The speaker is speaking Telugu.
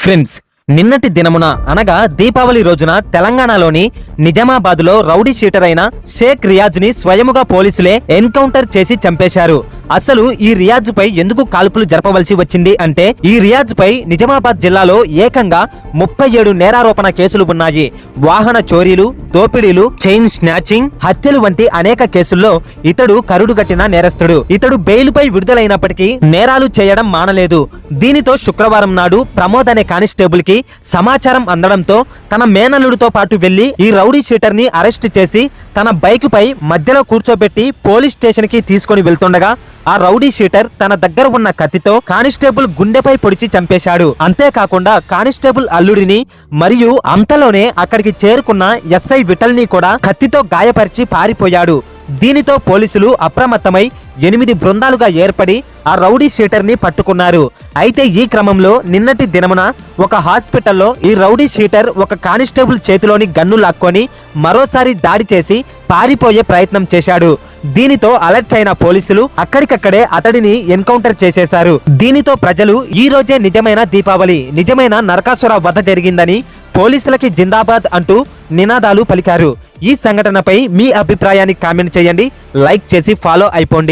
ఫ్రెండ్స్, నిన్నటి దినమున అనగా దీపావళి రోజున తెలంగాణలోని నిజామాబాద్లో రౌడీ షీటర్ అయిన షేక్ రియాజ్ ని స్వయముగా పోలీసులే ఎన్కౌంటర్ చేసి చంపేశారు. అసలు ఈ రియాజ్ పై ఎందుకు కాల్పులు జరపవలసి వచ్చింది అంటే, ఈ రియాజ్ పై నిజామాబాద్ జిల్లాలో ఏకంగా 37 నేరారోపణ కేసులు ఉన్నాయి. వాహన చోరీలు, దోపిడీలు, చైన్ స్నాచింగ్, హత్యలు వంటి అనేక కేసుల్లో ఇతడు కరుడుగట్టిన నేరస్తుడు. ఇతడు బెయిల్పై విడుదలైనప్పటికీ నేరాలు చేయడం మానలేదు. దీనితో శుక్రవారం నాడు ప్రమోద్ అనే కానిస్టేబుల్ కి సమాచారం అందడంతో తన మేనల్లుడితో పాటు వెళ్లి ఈ రౌడీ షీటర్ ని అరెస్ట్ చేసి తన బైక్ పై మధ్యలో కూర్చోబెట్టి పోలీస్ స్టేషన్ కి తీసుకొని వెళ్తుండగా ఆ రౌడీ షీటర్ తన దగ్గర ఉన్న కత్తితో కానిస్టేబుల్ గుండెపై పొడిచి చంపేశాడు. అంతేకాకుండా కానిస్టేబుల్ అల్లుడిని మరియు అంతలోనే అక్కడికి చేరుకున్న ఎస్ఐ విఠల్ ని కూడా కత్తితో గాయపరిచి పారిపోయాడు. దీనితో పోలీసులు అప్రమత్తమై 8 బృందాలుగా ఏర్పడి ఆ రౌడీ షీటర్ ని పట్టుకున్నారు. అయితే ఈ క్రమంలో నిన్నటి దినమున ఒక హాస్పిటల్లో ఈ రౌడీ షీటర్ ఒక కానిస్టేబుల్ చేతిలోని గన్ను లాక్కొని మరోసారి దాడి చేసి పారిపోయే ప్రయత్నం చేశాడు. దీనితో అలర్ట్ అయిన పోలీసులు అక్కడికక్కడే అతడిని ఎన్కౌంటర్ చేసేశారు. దీనితో ప్రజలు ఈ రోజే నిజమైన దీపావళి, నిజమైన నరకాసుర వధ జరిగిందని పోలీసులకి జిందాబాద్ అంటూ నినాదాలు పలికారు. ఈ సంఘటనపై మీ అభిప్రాయాన్ని కామెంట్ చేయండి, లైక్ చేసి ఫాలో అయిపోండి.